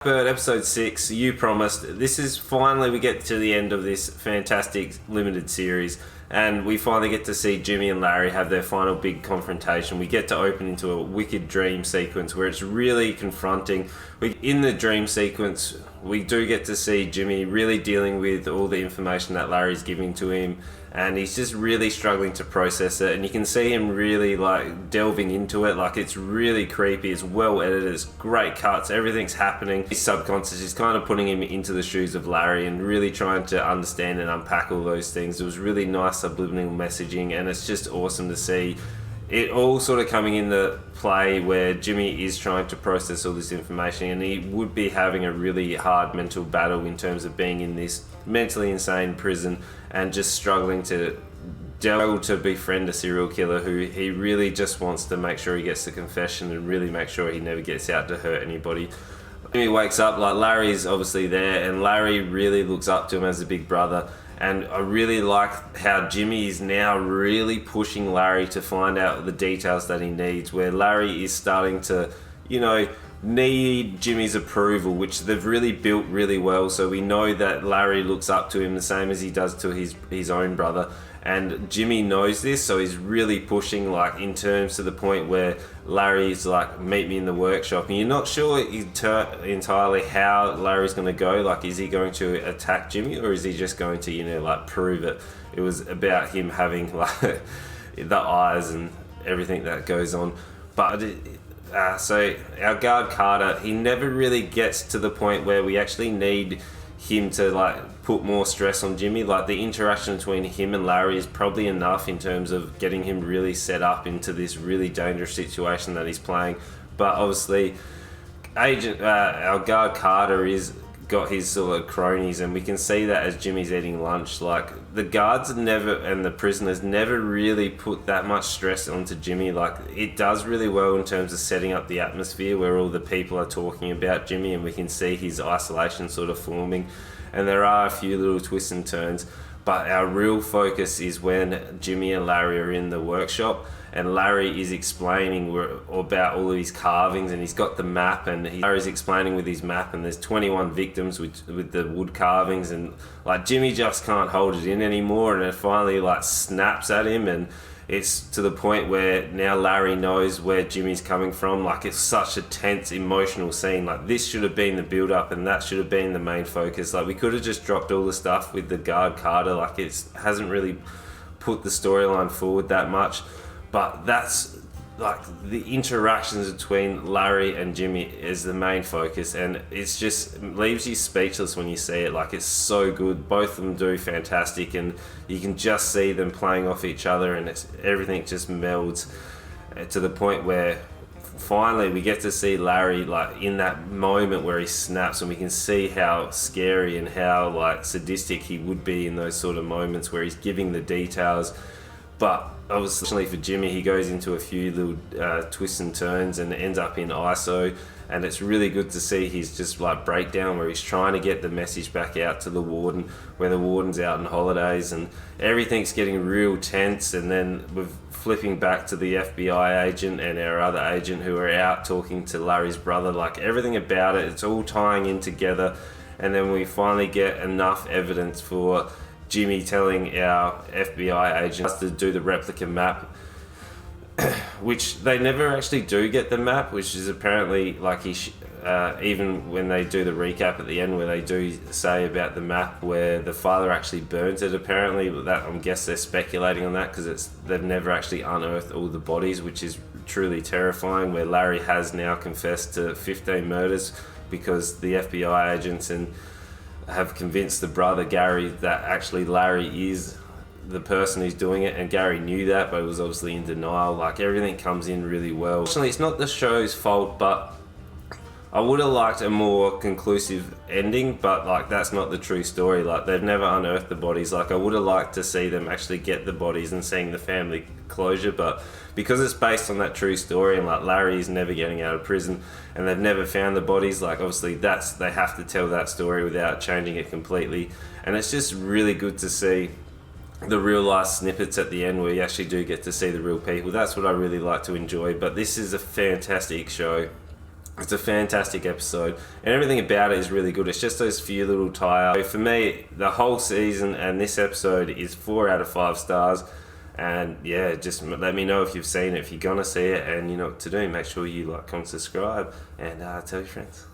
Bird, episode 6, You Promised. This is finally, we get to the end of this fantastic limited series, and we finally get to see Jimmy and Larry have their final big confrontation. We get to open into a wicked dream sequence where it's really confronting. In the dream sequence, we do get to see Jimmy really dealing with all the information that Larry's giving to him, and he's just really struggling to process it, and you can see him really delving into it. It's really creepy, it's well edited, it's great cuts, everything's happening. His subconscious is kind of putting him into the shoes of Larry and really trying to understand and unpack all those things. It was really nice subliminal messaging, and it's just awesome to see it all sort of coming into play where Jimmy is trying to process all this information, and he would be having a really hard mental battle in terms of being in this mentally insane prison and just struggling to befriend a serial killer who he really just wants to make sure he gets the confession and really make sure he never gets out to hurt anybody. Jimmy wakes up, Larry's obviously there, and Larry really looks up to him as a big brother. And I really like how Jimmy is now really pushing Larry to find out the details that he needs, where Larry is starting to, need Jimmy's approval, which they've really built really well. So we know that Larry looks up to him the same as he does to his own brother. And Jimmy knows this, so he's really pushing, in terms to the point where Larry's meet me in the workshop, and you're not sure entirely how Larry's going to go. Is he going to attack Jimmy, or is he just going to, prove it? It was about him having, the eyes and everything that goes on. But so our guard Carter, he never really gets to the point where we actually need him to put more stress on Jimmy. The interaction between him and Larry is probably enough in terms of getting him really set up into this really dangerous situation that he's playing. But obviously our guard Carter is got his sort of cronies, and we can see that as Jimmy's eating lunch. The guards never, and the prisoners never really put that much stress onto Jimmy. It does really well in terms of setting up the atmosphere where all the people are talking about Jimmy, and we can see his isolation sort of forming, and there are a few little twists and turns. But our real focus is when Jimmy and Larry are in the workshop, and Larry is explaining about all of his carvings, and he's got the map, and Larry's explaining with his map, and there's 21 victims with the wood carvings, and Jimmy just can't hold it in anymore, and it finally snaps at him, and it's to the point where now Larry knows where Jimmy's coming from. It's such a tense, emotional scene. This should have been the build-up, and that should have been the main focus. We could have just dropped all the stuff with the guard Carter. It hasn't really put the storyline forward that much. But that's the interactions between Larry and Jimmy is the main focus, and it's just leaves you speechless when you see it. It's so good. Both of them do fantastic, and you can just see them playing off each other, and everything just melds to the point where finally we get to see Larry in that moment where he snaps, and we can see how scary and how sadistic he would be in those sort of moments where he's giving the details. But obviously for Jimmy, he goes into a few little twists and turns and ends up in ISO, and it's really good to see his just breakdown where he's trying to get the message back out to the warden when the warden's out on holidays, and everything's getting real tense. And then we're flipping back to the FBI agent and our other agent who are out talking to Larry's brother. Everything about it, it's all tying in together, and then we finally get enough evidence for Jimmy telling our FBI agents to do the replica map, which they never actually do get the map, which is apparently even when they do the recap at the end where they do say about the map where the father actually burnt it, apparently. But that, I guess they're speculating on that because they've never actually unearthed all the bodies, which is truly terrifying, where Larry has now confessed to 15 murders because the FBI agents have convinced the brother Gary that actually Larry is the person who's doing it, and Gary knew that but was obviously in denial. Everything comes in really well. Actually, it's not the show's fault, but I would have liked a more conclusive ending, but that's not the true story. They've never unearthed the bodies. I would have liked to see them actually get the bodies and seeing the family closure, but because it's based on that true story, and Larry is never getting out of prison and they've never found the bodies, obviously they have to tell that story without changing it completely. And it's just really good to see the real life snippets at the end where you actually do get to see the real people. That's what I really like to enjoy. But this is a fantastic show. It's a fantastic episode, and everything about it is really good. It's just those few little tie-ups. For me, the whole season and this episode is 4 out of 5 stars. And yeah, just let me know if you've seen it, if you're gonna see it, and you know what to do. Make sure you like, comment, subscribe, and tell your friends.